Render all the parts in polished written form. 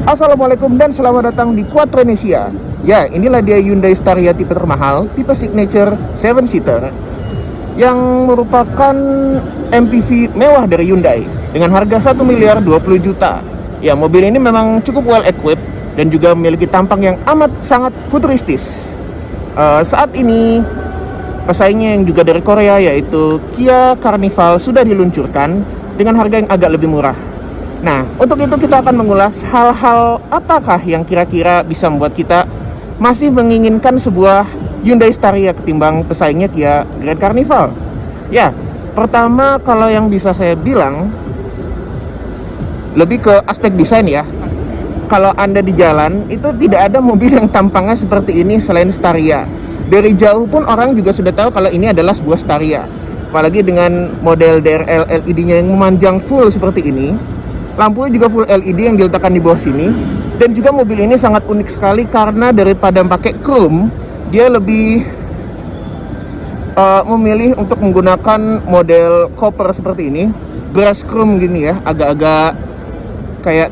Assalamualaikum dan selamat datang di Quatronesia. Ya, inilah dia Hyundai Staria tipe termahal, tipe signature 7-seater yang merupakan MPV mewah dari Hyundai dengan harga 1 miliar 20 juta. Ya, mobil ini memang cukup well equipped dan juga memiliki tampang yang amat sangat futuristis. Saat ini pesaingnya yang juga dari Korea yaitu Kia Carnival sudah diluncurkan dengan harga yang agak lebih murah. Nah, untuk itu kita akan mengulas hal-hal apakah yang kira-kira bisa membuat kita masih menginginkan sebuah Hyundai Staria ketimbang pesaingnya Kia Grand Carnival. Ya, pertama kalau yang bisa saya bilang lebih ke aspek desain ya. Kalau Anda di jalan itu tidak ada mobil yang tampangnya seperti ini selain Staria. Dari jauh pun orang juga sudah tahu kalau ini adalah sebuah Staria. Apalagi dengan model DRL LED-nya yang memanjang full seperti ini. Lampunya juga full LED yang diletakkan di bawah sini. Dan juga mobil ini sangat unik sekali karena daripada pakai chrome, dia lebih memilih untuk menggunakan model copper seperti ini, brush chrome gini ya, agak-agak kayak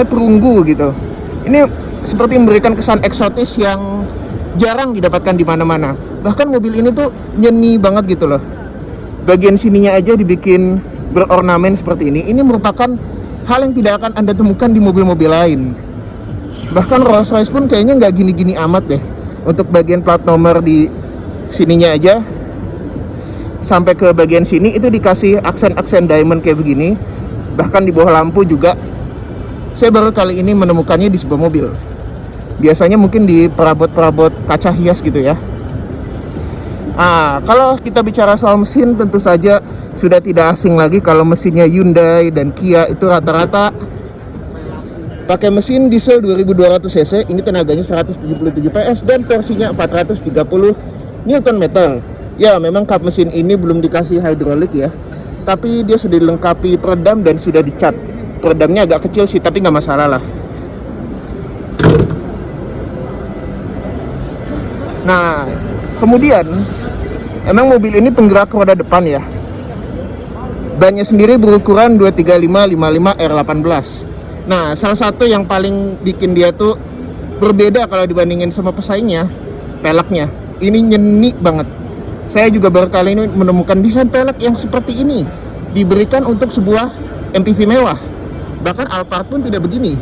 perunggu gitu. Ini seperti memberikan kesan eksotis yang jarang didapatkan di mana-mana. Bahkan mobil ini tuh nyeni banget gitu loh. Bagian sininya aja dibikin berornamen seperti ini. Ini merupakan hal yang tidak akan Anda temukan di mobil-mobil lain. Bahkan Rolls-Royce pun kayaknya nggak gini-gini amat deh. Untuk bagian plat nomor di sininya aja sampai ke bagian sini itu dikasih aksen-aksen diamond kayak begini. Bahkan di bawah lampu juga. Saya baru kali ini menemukannya di sebuah mobil. Biasanya mungkin di perabot-perabot kaca hias gitu ya. Kalau kita bicara soal mesin, tentu saja sudah tidak asing lagi kalau mesinnya Hyundai dan Kia itu rata-rata pakai mesin diesel 2200 cc. Ini tenaganya 177 PS dan torsinya 430 Nm. Ya, memang kap mesin ini belum dikasih hidrolik ya, tapi dia sudah dilengkapi peredam dan sudah dicat. Peredamnya agak kecil sih, tapi nggak masalah lah. Nah, kemudian emang mobil ini penggerak roda depan ya. Bannya sendiri berukuran 235/55 R18. Nah, salah satu yang paling bikin dia tuh berbeda kalau dibandingin sama pesaingnya, peleknya. Ini nyeni banget. Saya juga baru kali ini menemukan desain pelek yang seperti ini diberikan untuk sebuah MPV mewah. Bahkan Alphard pun tidak begini.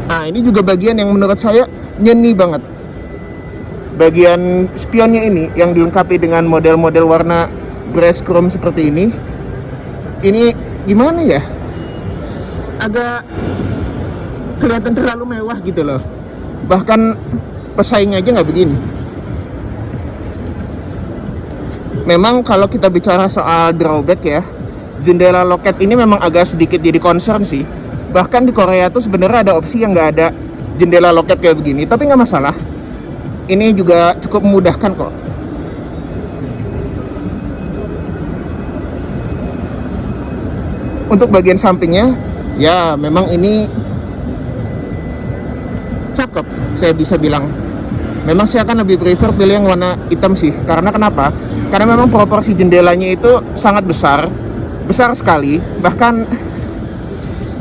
Nah, ini juga bagian yang menurut saya nyeni banget. Bagian spionnya ini yang dilengkapi dengan model-model warna brush chrome seperti ini gimana ya? Agak kelihatan terlalu mewah gitu loh. Bahkan pesaingnya aja nggak begini. Memang kalau kita bicara soal drawback ya, jendela loket ini memang agak sedikit jadi concern sih. Bahkan di Korea tuh sebenarnya ada opsi yang nggak ada jendela loket kayak begini, tapi nggak masalah. Ini juga cukup memudahkan kok. Untuk bagian sampingnya, ya memang ini cakep, saya bisa bilang. Memang saya akan lebih prefer pilih yang warna hitam sih. Karena kenapa? Karena memang proporsi jendelanya itu sangat besar, besar sekali, bahkan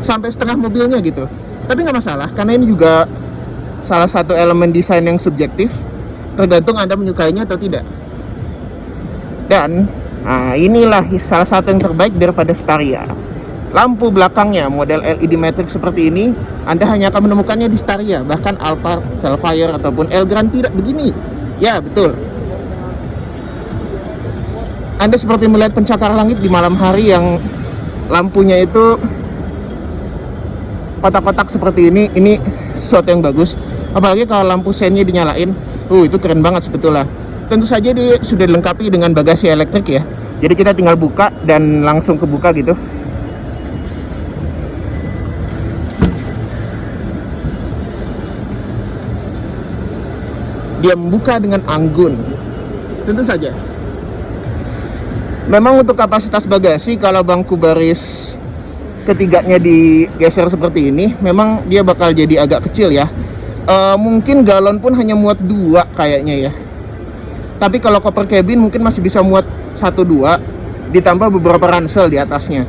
sampai setengah mobilnya gitu. Tapi nggak masalah, karena ini juga salah satu elemen desain yang subjektif, tergantung Anda menyukainya atau tidak. Dan inilah salah satu yang terbaik daripada Staria. Lampu belakangnya model LED matrix seperti ini Anda hanya akan menemukannya di Staria. Bahkan Alphard, Velfire ataupun Elgrand tidak begini. Ya betul, Anda seperti melihat pencakar langit di malam hari yang lampunya itu kotak-kotak seperti ini. Ini sesuatu yang bagus. Apalagi kalau lampu sennya dinyalain, itu keren banget sebetulnya. Tentu saja dia sudah dilengkapi dengan bagasi elektrik ya. Jadi kita tinggal buka dan langsung kebuka gitu. Dia membuka dengan anggun. Tentu saja. Memang untuk kapasitas bagasi, kalau bangku baris ketiganya digeser seperti ini, memang dia bakal jadi agak kecil ya. Mungkin galon pun hanya muat 2 kayaknya ya. Tapi kalau koper cabin mungkin masih bisa muat 1-2. ditambah beberapa ransel di atasnya.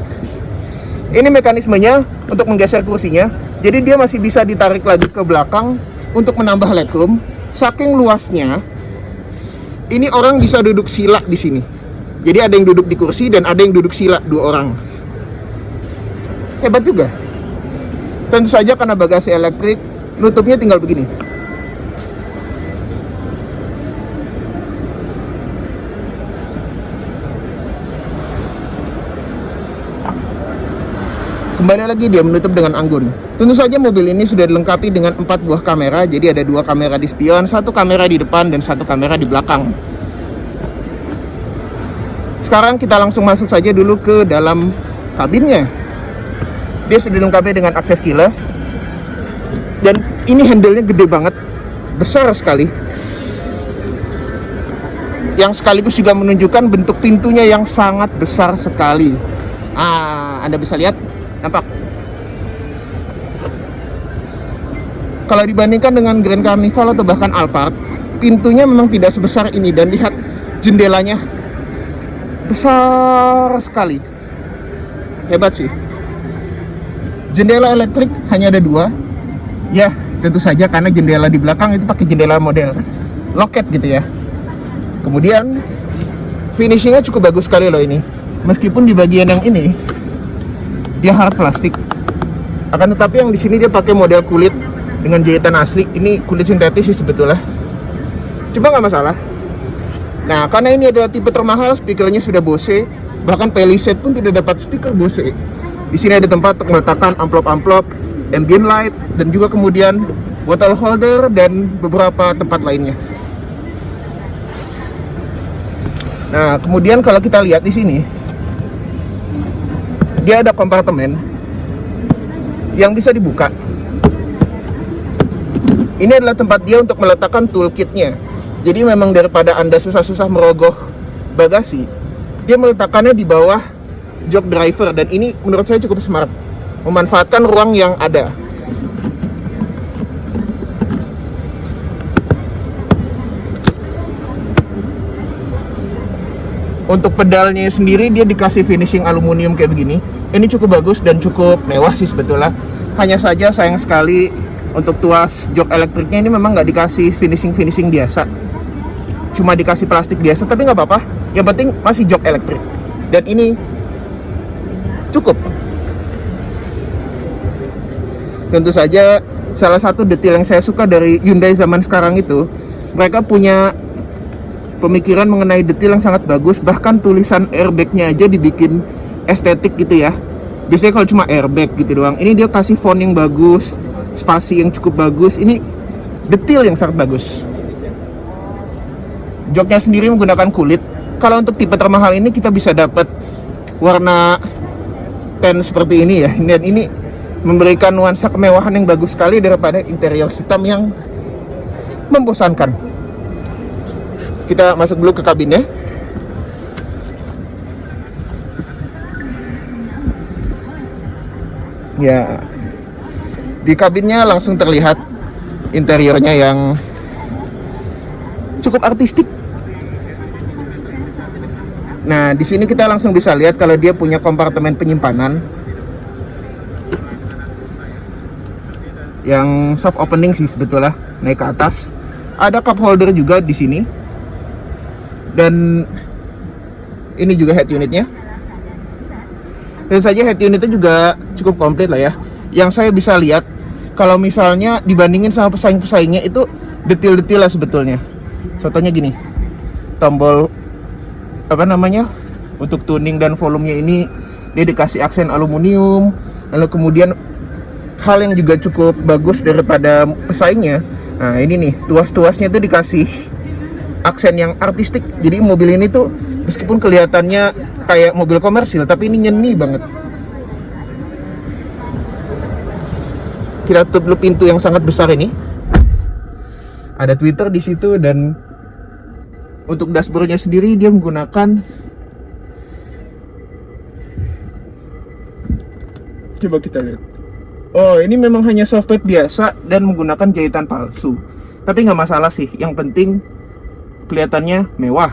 Ini mekanismenya untuk menggeser kursinya, jadi dia masih bisa ditarik lagi ke belakang untuk menambah legroom. Saking luasnya, ini orang bisa duduk sila di sini. Jadi ada yang duduk di kursi dan ada yang duduk sila, 2 orang. Hebat juga. Tentu saja karena bagasi elektrik, nutupnya tinggal begini. Kembali lagi dia menutup dengan anggun. Tentu saja mobil ini sudah dilengkapi dengan 4 buah kamera. Jadi ada 2 kamera di spion, 1 kamera di depan dan 1 kamera di belakang. Sekarang kita langsung masuk saja dulu ke dalam kabinnya. Dia sudah dilengkapi dengan akses keyless. Dan ini handle-nya gede banget, besar sekali. Yang sekaligus juga menunjukkan bentuk pintunya yang sangat besar sekali. Anda bisa lihat. Nampak? Kalau dibandingkan dengan Grand Carnival atau bahkan Alphard, pintunya memang tidak sebesar ini. Dan lihat jendelanya, besar sekali. Hebat sih. Jendela elektrik hanya ada 2. Ya, tentu saja karena jendela di belakang itu pakai jendela model loket gitu ya. Kemudian finishingnya cukup bagus sekali loh ini. Meskipun di bagian yang ini dia hard plastik, akan tetapi yang di sini dia pakai model kulit dengan jahitan asli. Ini kulit sintetis sih sebetulnya, cuma nggak masalah. Nah, karena ini adalah tipe termahal, speakernya sudah Bose, bahkan Palisade pun tidak dapat speaker Bose. Di sini ada tempat untuk meletakkan amplop-amplop, ambient light, dan juga kemudian bottle holder dan beberapa tempat lainnya. Nah, kemudian kalau kita lihat di sini, dia ada kompartemen yang bisa dibuka. Ini adalah tempat dia untuk meletakkan toolkitnya. Jadi memang daripada Anda susah-susah merogoh bagasi, dia meletakkannya di bawah jok driver. Dan ini menurut saya cukup smart, memanfaatkan ruang yang ada. Untuk pedalnya sendiri dia dikasih finishing aluminium kayak begini. Ini cukup bagus dan cukup mewah sih sebetulnya. Hanya saja sayang sekali untuk tuas jok elektriknya ini memang nggak dikasih finishing biasa. Cuma dikasih plastik biasa, tapi nggak apa-apa. Yang penting masih jok elektrik. Dan ini cukup. Tentu saja salah satu detail yang saya suka dari Hyundai zaman sekarang itu, mereka punya pemikiran mengenai detail yang sangat bagus. Bahkan tulisan airbagnya aja dibikin estetik gitu ya. Biasanya kalau cuma airbag gitu doang, ini dia kasih font yang bagus, spasi yang cukup bagus. Ini detail yang sangat bagus. Joknya sendiri menggunakan kulit. Kalau untuk tipe termahal ini kita bisa dapat warna tan seperti ini ya. Dan ini memberikan nuansa kemewahan yang bagus sekali daripada interior hitam yang membosankan. Kita masuk dulu ke kabinnya. Ya, di kabinnya langsung terlihat interiornya yang cukup artistik. Nah, di sini kita langsung bisa lihat kalau dia punya kompartemen penyimpanan yang soft opening sih sebetulnya, naik ke atas. Ada cup holder juga di sini. Dan ini juga head unitnya. Dan saja head unitnya juga cukup komplit lah ya. Yang saya bisa lihat, kalau misalnya dibandingin sama pesaing-pesaingnya itu detail-detail lah sebetulnya. Contohnya gini, tombol apa namanya untuk tuning dan volumenya ini dia dikasih aksen aluminium. Lalu kemudian hal yang juga cukup bagus daripada pesaingnya, nah ini nih, tuas-tuasnya tuh dikasih aksen yang artistik. Jadi mobil ini tuh meskipun kelihatannya kayak mobil komersil, tapi ini nyeni banget. Kita tutup pintu yang sangat besar ini. Ada Twitter di situ. Dan untuk dashboardnya sendiri dia menggunakan, coba kita lihat. Oh, ini memang hanya softbed biasa dan menggunakan jahitan palsu. Tapi nggak masalah sih. Yang penting kelihatannya mewah.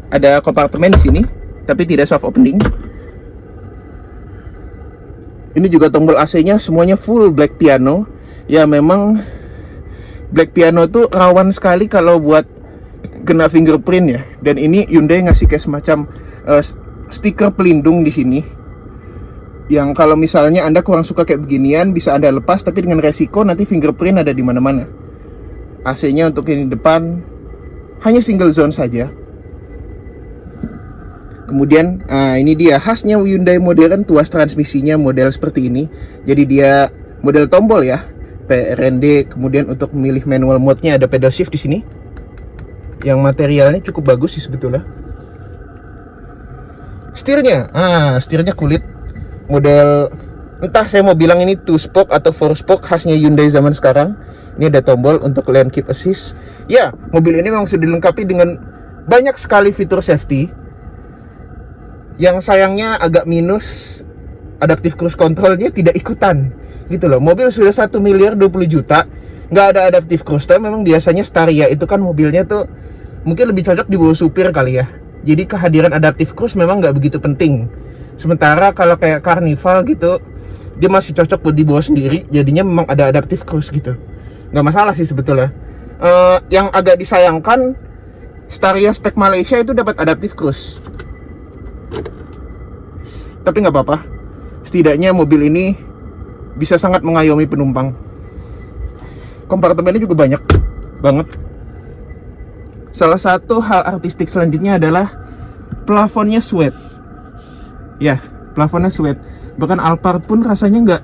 Ada kompartemen di sini, tapi tidak soft opening. Ini juga tombol AC-nya semuanya full black piano. Ya memang black piano tuh rawan sekali kalau buat kena fingerprint ya. Dan ini Hyundai ngasih kayak semacam stiker pelindung di sini. Yang kalau misalnya Anda kurang suka kayak beginian, bisa Anda lepas, tapi dengan resiko nanti fingerprint ada di mana-mana. AC-nya untuk ini depan hanya single zone saja. Kemudian ini dia khasnya Hyundai modern, tuas transmisinya model seperti ini. Jadi dia model tombol ya, PRND. Kemudian untuk memilih manual mode-nya ada pedal shift di sini. Yang materialnya cukup bagus sih sebetulnya. Setirnya kulit model, entah saya mau bilang ini 2-spoke atau 4-spoke khasnya Hyundai zaman sekarang. Ini ada tombol untuk lane keep assist. Ya, mobil ini memang sudah dilengkapi dengan banyak sekali fitur safety. Yang sayangnya agak minus, adaptive cruise controlnya tidak ikutan gitu loh. Mobil sudah 1 miliar 20 juta nggak ada adaptive cruise. Tapi memang biasanya Staria itu kan mobilnya tuh mungkin lebih cocok dibawa supir kali ya. Jadi kehadiran adaptive cruise memang nggak begitu penting. Sementara kalau kayak Carnival gitu, dia masih cocok buat dibawa sendiri. Jadinya memang ada adaptive cruise gitu. Nggak masalah sih sebetulnya. Yang agak disayangkan, Staria spek Malaysia itu dapat adaptive cruise. Tapi nggak apa-apa, setidaknya mobil ini bisa sangat mengayomi penumpang. Kompartemennya juga banyak banget. Salah satu hal artistik selanjutnya adalah plafonnya suede. Ya, plafonnya suede. Bahkan Alphard pun rasanya nggak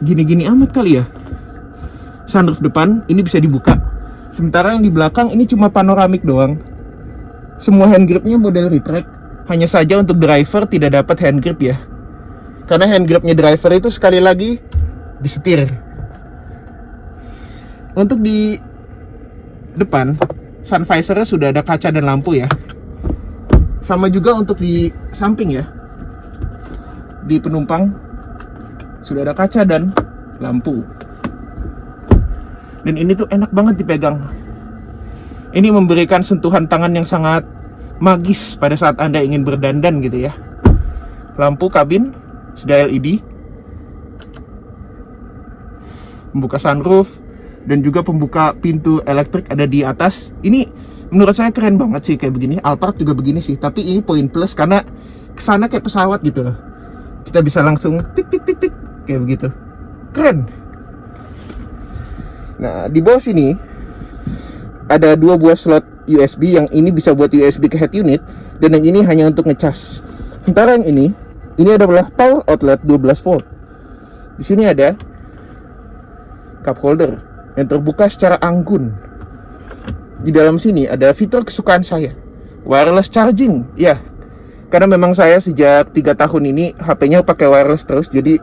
gini-gini amat kali ya. Sunroof depan ini bisa dibuka, sementara yang di belakang ini cuma panoramik doang. Semua hand gripnya model retract. Hanya saja untuk driver tidak dapat hand grip ya, karena hand gripnya driver itu sekali lagi di setir. Untuk di depan, sun visornya sudah ada kaca dan lampu ya. Sama juga untuk di samping ya, di penumpang sudah ada kaca dan lampu. Dan ini tuh enak banget dipegang. Ini memberikan sentuhan tangan yang sangat magis pada saat Anda ingin berdandan gitu ya. Lampu kabin sudah LED, pembuka sunroof, dan juga pembuka pintu elektrik ada di atas. Ini menurut saya keren banget sih kayak begini. Alphard juga begini sih, tapi ini poin plus karena kesana kayak pesawat gitu loh. Kita bisa langsung tik tik tik tik kayak begitu. Keren. Nah, di bawah sini ada 2 buah slot USB, yang ini bisa buat USB ke head unit dan yang ini hanya untuk ngecas. Sementara yang ini adalah power outlet 12 volt. Di sini ada cup holder yang terbuka secara anggun. Di dalam sini ada fitur kesukaan saya, wireless charging. Ya, karena memang saya sejak 3 tahun ini HP-nya pakai wireless terus, jadi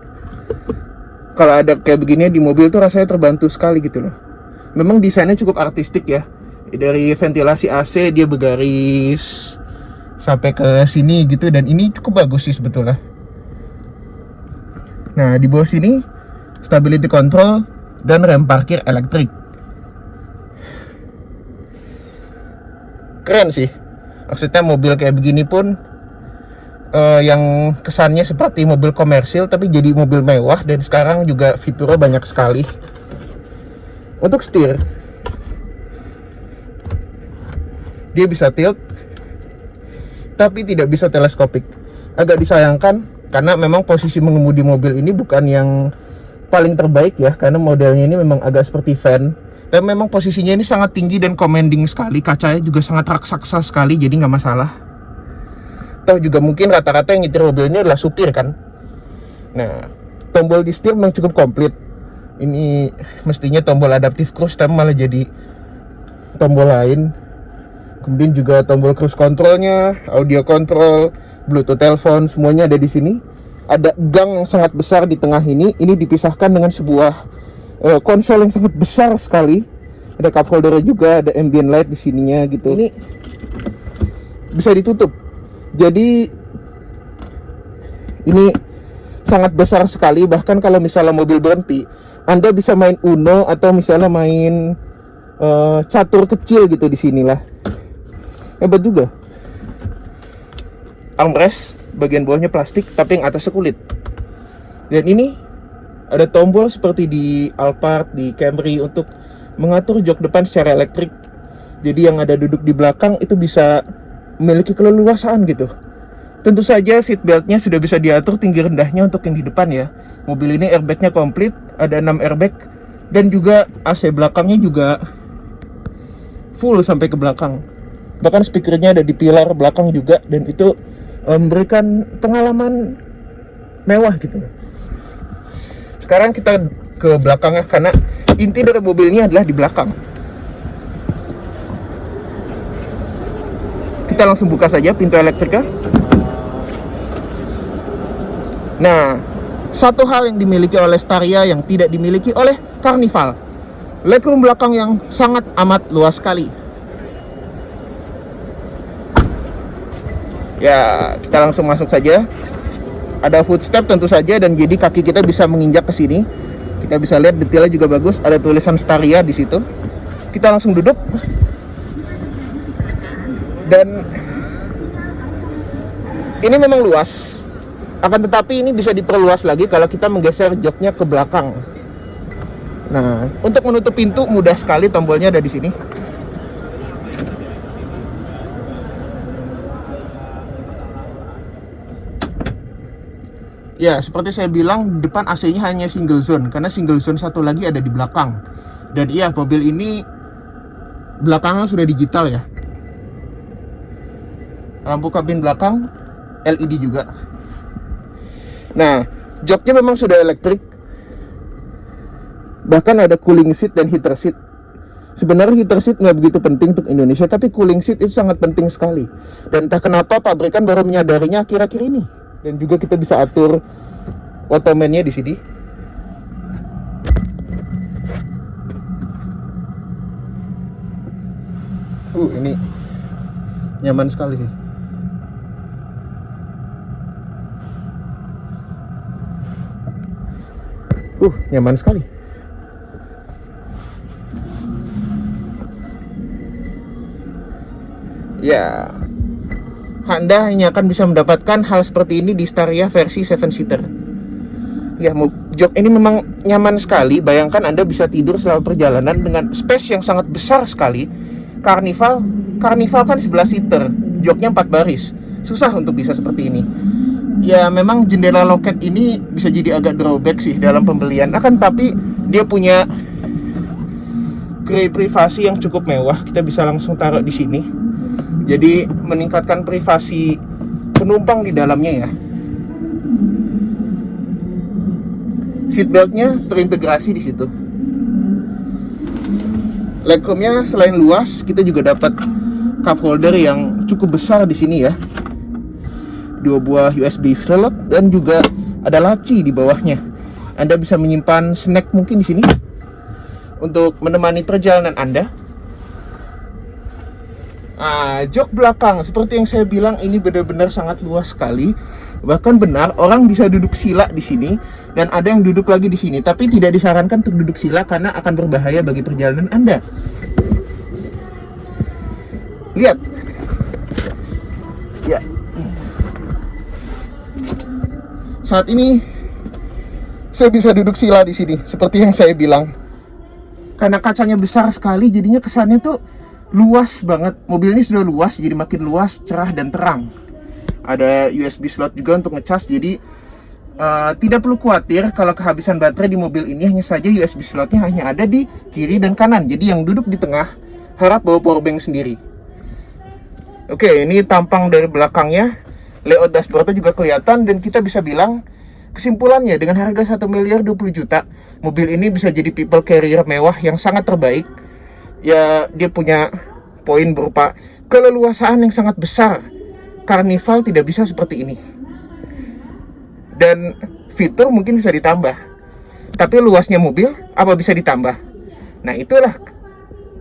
kalau ada kayak begini di mobil tuh rasanya terbantu sekali gitu loh. Memang desainnya cukup artistik ya. Dari ventilasi AC dia bergaris sampai ke sini gitu, dan ini cukup bagus sih sebetulnya. Nah, di bawah sini stability control dan rem parkir elektrik. Keren sih. Maksudnya mobil kayak begini pun yang kesannya seperti mobil komersil tapi jadi mobil mewah, dan sekarang juga fiturnya banyak sekali. Untuk setir, dia bisa tilt tapi tidak bisa teleskopik. Agak disayangkan karena memang posisi mengemudi mobil ini bukan yang paling terbaik ya, karena modelnya ini memang agak seperti van. Dan memang posisinya ini sangat tinggi dan commanding sekali. Kacanya juga sangat raksasa sekali, jadi nggak masalah. Toh juga mungkin rata-rata yang nyetir mobil ini adalah supir kan. Nah, tombol di setir memang cukup komplit. Ini mestinya tombol adaptive cruise tapi malah jadi tombol lain. Kemudian juga tombol cruise controlnya, audio control, Bluetooth telepon, semuanya ada di sini. Ada gang yang sangat besar di tengah ini dipisahkan dengan sebuah konsol yang sangat besar sekali. Ada cup holder juga, ada ambient light di sininya gitu. Ini bisa ditutup. Jadi ini sangat besar sekali, bahkan kalau misalnya mobil berhenti, Anda bisa main Uno atau misalnya main catur kecil gitu di sinilah. Hebat juga. armrest, bagian bawahnya plastik, tapi yang atasnya kulit. Dan ini ada tombol seperti di Alphard, di Camry untuk mengatur jok depan secara elektrik. Jadi yang ada duduk di belakang itu bisa memiliki keleluasaan gitu. Tentu saja seat beltnya sudah bisa diatur tinggi rendahnya untuk yang di depan ya. Mobil ini airbagnya komplit, ada 6 airbag. Dan juga AC belakangnya juga full sampai ke belakang. Bahkan speakernya ada di pilar belakang juga. Dan itu memberikan pengalaman mewah gitu. Sekarang kita ke belakangnya karena inti dari mobil ini adalah di belakang. Kita langsung buka saja pintu elektriknya. Nah, satu hal yang dimiliki oleh Staria yang tidak dimiliki oleh Carnival, legroom belakang yang sangat amat luas sekali. Ya, kita langsung masuk saja. Ada footstep tentu saja, dan jadi kaki kita bisa menginjak ke sini. Kita bisa lihat detailnya juga bagus. Ada tulisan Staria di situ. Kita langsung duduk. Dan ini memang luas. Akan tetapi ini bisa diperluas lagi kalau kita menggeser joknya ke belakang. Nah, untuk menutup pintu mudah sekali, tombolnya ada di sini. Ya, seperti saya bilang, depan AC-nya hanya single zone, karena single zone satu lagi ada di belakang. Dan iya, mobil ini belakangnya sudah digital ya. Lampu kabin belakang LED juga. Nah, joknya memang sudah elektrik. Bahkan ada cooling seat dan heater seat. Sebenarnya heater seat nggak begitu penting untuk Indonesia, tapi cooling seat itu sangat penting sekali. Dan entah kenapa pabrikan baru menyadarinya akhir-akhir ini. Dan juga kita bisa atur ottoman-nya di sini. Ini nyaman sekali sih. Nyaman sekali. Ya, Anda hanya akan bisa mendapatkan hal seperti ini di Staria versi 7-seater. Ya, jok ini memang nyaman sekali. Bayangkan Anda bisa tidur selama perjalanan dengan space yang sangat besar sekali. Carnival kan 11-seater, joknya 4 baris. Susah untuk bisa seperti ini. Ya, memang jendela loket ini bisa jadi agak drawback sih dalam pembelian. Tapi dia punya gray privasi yang cukup mewah. Kita bisa langsung taruh di sini. Jadi meningkatkan privasi penumpang di dalamnya ya. Seatbeltnya terintegrasi di situ. Legroomnya selain luas, kita juga dapat cup holder yang cukup besar di sini ya. 2 buah USB slot dan juga ada laci di bawahnya. Anda bisa menyimpan snack mungkin di sini untuk menemani perjalanan Anda. Jok belakang seperti yang saya bilang ini benar-benar sangat luas sekali. Bahkan benar orang bisa duduk sila di sini dan ada yang duduk lagi di sini, tapi tidak disarankan untuk duduk sila karena akan berbahaya bagi perjalanan Anda. Lihat. Ya. Saat ini saya bisa duduk sila di sini seperti yang saya bilang. Karena kacanya besar sekali jadinya kesannya tuh luas banget. Mobil ini sudah luas, jadi makin luas, cerah dan terang. Ada USB slot juga untuk ngecas, jadi tidak perlu khawatir kalau kehabisan baterai di mobil ini. Hanya saja USB slotnya hanya ada di kiri dan kanan, jadi yang duduk di tengah harap bawa powerbank sendiri. Oke, ini tampang dari belakangnya. Layout dashboardnya juga kelihatan, dan kita bisa bilang kesimpulannya dengan harga 1.020.000.000 mobil ini bisa jadi people carrier mewah yang sangat terbaik. Ya, dia punya poin berupa keleluasaan yang sangat besar. Carnival tidak bisa seperti ini. Dan fitur mungkin bisa ditambah. Tapi luasnya mobil apa bisa ditambah? Nah, itulah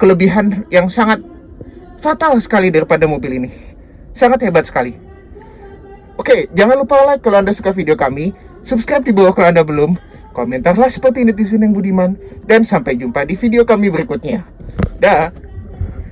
kelebihan yang sangat fatal sekali daripada mobil ini. Sangat hebat sekali. Oke, jangan lupa like kalau Anda suka video kami, subscribe di bawah kalau Anda belum, komentarlah seperti netizen yang budiman, dan sampai jumpa di video kami berikutnya. Dah.